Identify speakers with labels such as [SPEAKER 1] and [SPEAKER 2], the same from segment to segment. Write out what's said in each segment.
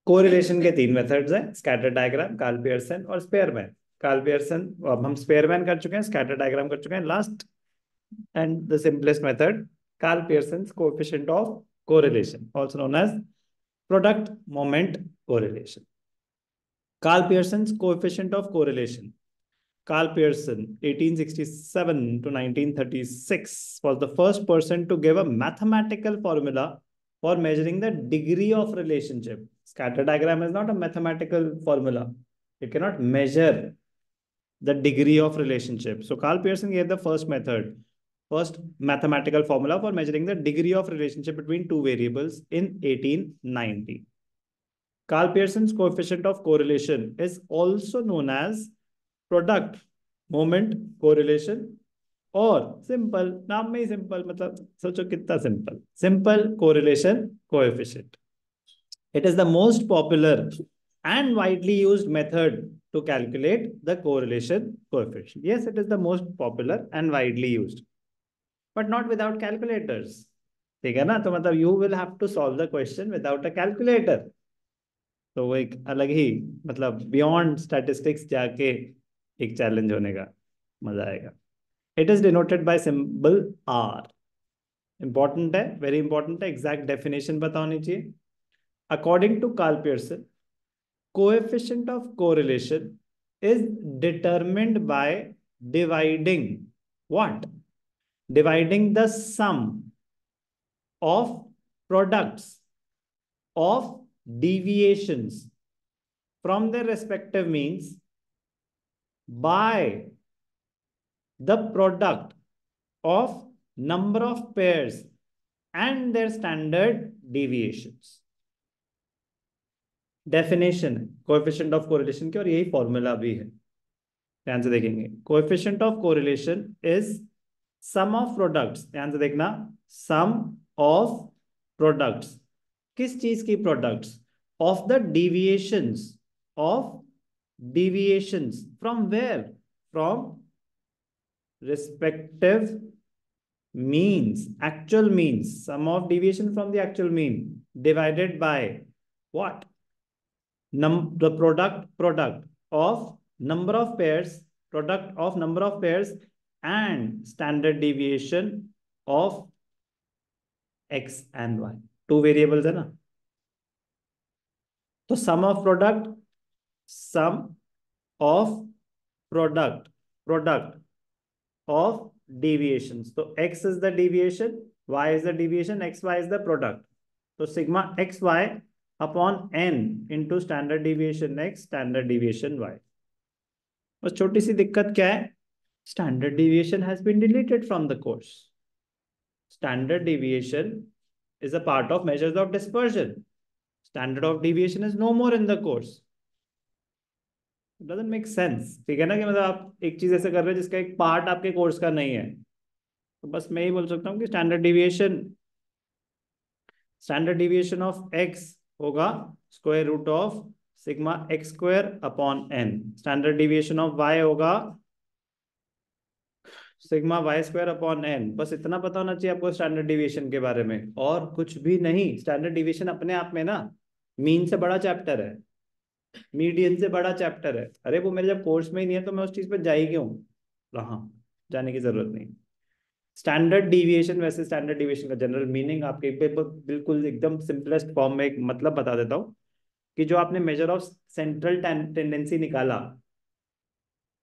[SPEAKER 1] Correlation के तीन methods हैं, स्कैटर डायग्राम, कार्ल पियर्सन और स्पेयरमैन। कार्ल पियर्सन, अब हम स्पेयरमैन कर चुके हैं, स्कैटर डायग्राम कर चुके हैं, last and the simplest method Karl Pearson's coefficient of correlation, also known as product moment correlation. Karl Pearson's coefficient of correlation. Carl Pearson, 1867 to 1936, was the first person to give a mathematical formula for measuring the degree of relationship. Scatter diagram is not a mathematical formula. You cannot measure the degree of relationship. So Carl Pearson gave the first method, first mathematical formula for measuring the degree of relationship between two variables in 1890. Carl Pearson's coefficient of correlation is also known as product moment correlation, और simple, नाम में ही simple, मतलब सोचो कितना simple, simple correlation coefficient. It is the most popular and widely used method to calculate the correlation coefficient. Yes, it is the most popular and widely used, but not without calculators. ठीक है ना, तो मतलब you will have to solve the question without a calculator. तो वो एक अलग ही, मतलब बियॉन्ड स्टैटिस्टिक्स जाके एक चैलेंज होने का मजा आएगा. It is denoted by symbol R. Important है, वेरी इंपॉर्टेंट है, एग्जैक्ट डेफिनेशन पता होनी चाहिए. According to Karl Pearson, coefficient of correlation is determined by dividing what, dividing the sum of products of deviations from their respective means by the product of number of pairs and their standard deviations. Definition coefficient of correlation की, और यही formula भी है, ध्यान से देखेंगे. Coefficient of correlation is sum of products, ध्यान से देखना, सम ऑफ प्रोडक्ट्स, किस चीज की products, of the deviations, of deviations from where, from respective means, actual means, sum of deviation from the actual mean divided by what, the product of number of pairs, product of number of pairs and standard deviation of x and y. Two variables है ना, तो sum of product, sum of product, product of deviations. तो x is the deviation, y is the deviation, xy is the product. तो sigma xy upon n into standard deviation x, standard deviation y. बस छोटी सी दिक्कत क्या है, standard deviation has been deleted from the course. Standard deviation is a part of measures of dispersion. Standard of deviation is no more in the course. It doesn't make sense. ठीक है ना, कि मतलब आप एक चीज ऐसे कर रहे हैं जिसका एक पार्ट आपके कोर्स का नहीं है. तो बस मैं ही बोल सकता हूँ कि स्टैंडर्ड डिविएशन ऑफ x होगा square root of sigma x square upon n. Standard deviation of y होगा sigma Y square upon N. बस इतना पता होना चाहिए आपको स्टैंडर्ड डिविएशन के बारे में, और कुछ भी नहीं. स्टैंडर्ड डिविएशन अपने आप में ना मीन से बड़ा चैप्टर है, मीडियन से बड़ा चैप्टर है. अरे वो मेरे जब कोर्स में ही नहीं है तो मैं उस चीज पर जा ही क्यों रहा, जाने की जरूरत नहीं. स्टैंडर्ड डिविएशन, वैसे स्टैंडर्ड डिविएशन का जनरल मीनिंग आपके बिल्कुल एकदम सिंपलेस्ट फॉर्म में एक मतलब बता देता हूँ, कि जो आपने मेजर ऑफ सेंट्रल टेंडेंसी निकाला,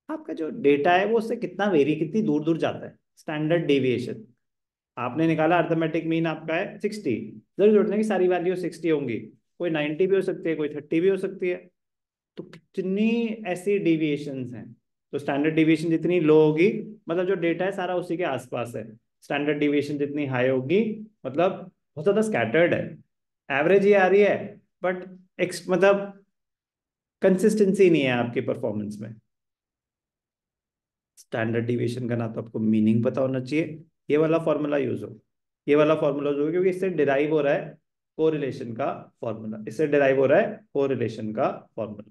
[SPEAKER 1] आपका जो डेटा है वो उससे कितना वेरी, कितनी दूर दूर जाता है, स्टैंडर्ड डेविएशन आपने निकाला. अर्थमेटिक मीन आपका है 60, जरूर नहीं कि सारी वैल्यू 60 होंगी, कोई 90 भी हो सकती है, कोई 30 भी हो सकती है. तो कितनी ऐसी डेविएशंस हैं. तो स्टैंडर्ड डेविएशन जितनी लो होगी, मतलब जो डेटा है सारा उसी के आसपास है. स्टैंडर्ड डेविएशन जितनी हाई होगी, मतलब बहुत ज्यादा स्कैटर्ड है. एवरेज ये आ रही है, बट मतलब कंसिस्टेंसी नहीं है आपकी परफॉर्मेंस में. स्टैंडर्ड डिविएशन का ना तो आपको मीनिंग पता होना चाहिए, ये वाला फॉर्मूला यूज हो, ये वाला फॉर्मूला यूज हो, क्योंकि इससे डिराइव हो रहा है कोरिलेशन का फॉर्मूला, इससे डिराइव हो रहा है कोरिलेशन का formula.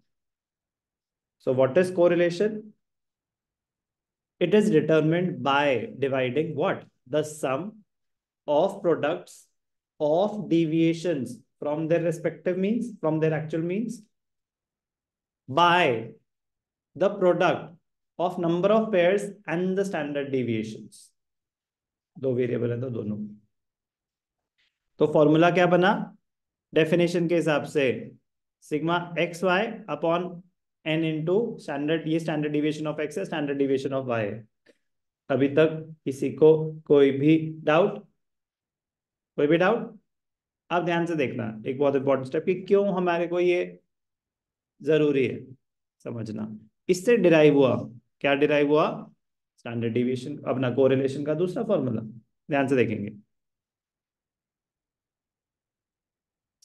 [SPEAKER 1] So what is correlation? It is determined by dividing what, the sum of products of deviations from their respective means, from their actual means, by the product of number of pairs and the standard deviations. दो variable है तो दोनों। तो formula क्या बना definition के हिसाब से, sigma x y upon n into standard, ये स्टैंडर्ड डिविएशन ऑफ एक्स है, स्टैंडर्ड डिविएशन ऑफ वाई है। अभी तक किसी को कोई भी डाउट? कोई भी डाउट? आप ध्यान से देखना एक बहुत इंपॉर्टेंट स्टेप कि क्यों हमारे को ये जरूरी है समझना। इससे डिराइव हुआ, क्या डिराइव हुआ? स्टैंडर्ड डिविएशन, अपना कोरिलेशन का दूसरा फॉर्मूला। ध्यान से देखेंगे,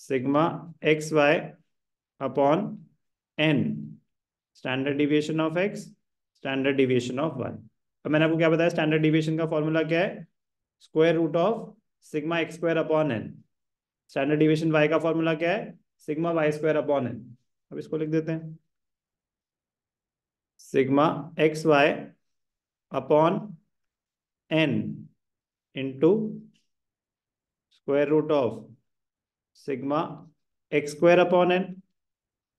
[SPEAKER 1] sigma x y upon n, standard deviation of x, standard deviation of y. अब मैंने आपको क्या बताया, स्टैंडर्ड डिविएशन का फॉर्मूला क्या है? Square root of sigma x square upon n. Standard deviation y का फॉर्मूला क्या है? Sigma Y square upon n. अब इसको लिख देते हैं, sigma x y upon n into square root of sigma x square upon n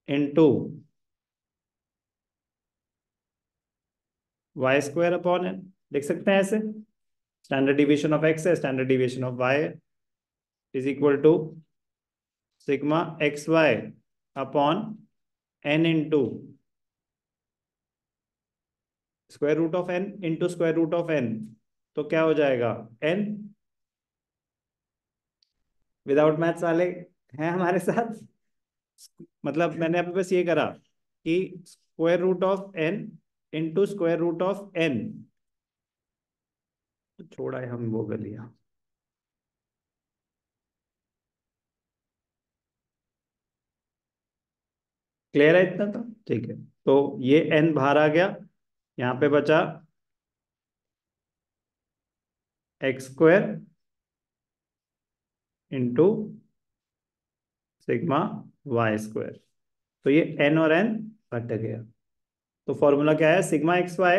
[SPEAKER 1] into y square upon n. लिख सकते हैं ऐसे, स्टैंडर्ड डिविएशन ऑफ एक्स है, स्टैंडर्ड डिविएशन ऑफ वाई है, is equal to sigma x y upon n into square root of n into square root of n. तो क्या हो जाएगा? एन। विदाउट मैथ्स वाले हैं हमारे साथ? मतलब मैंने अभी बस ये करा कि square root of n into square root of n, छोड़ा है हम वो कर लिया। क्लियर है इतना? तो ठीक है, तो ये एन बाहर आ गया, यहाँ पे बचा x square into sigma Y square. तो ये एन और एन घट गया। तो फॉर्मूला क्या है? Sigma x y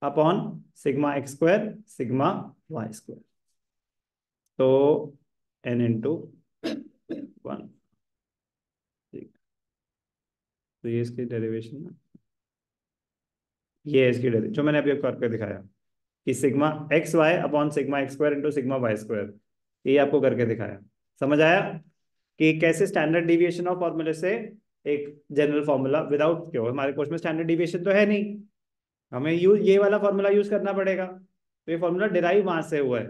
[SPEAKER 1] upon sigma x square sigma Y square. तो एन इंटू वन। तो ये इसकी डेरिवेशन है, ये है इसकी डेरिवेशन जो मैंने अभी करके दिखाया कि sigma x y upon sigma x square into sigma Y square, ये आपको करके दिखाया। समझ आया कि कैसे स्टैंडर्ड डिविएशन ऑफ फॉर्मूले से एक जनरल फॉर्मूला विदाउट, क्यों हमारे कोर्स में स्टैंडर्ड डिविएशन तो है नहीं, हमें ये वाला फॉर्मूला यूज करना पड़ेगा। तो ये फॉर्मूला डिराइव वहां से हुआ है।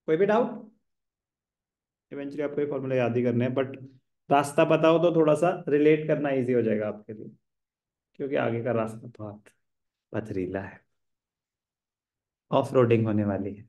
[SPEAKER 1] कोई भी डाउट? इवेंचुअली आपको ये फॉर्मूला याद ही करने हैं, बट रास्ता पता हो तो थोड़ा सा रिलेट करना इजी हो जाएगा आपके लिए, क्योंकि आगे का रास्ता बहुत पथरीला है, ऑफ रोडिंग होने वाली है।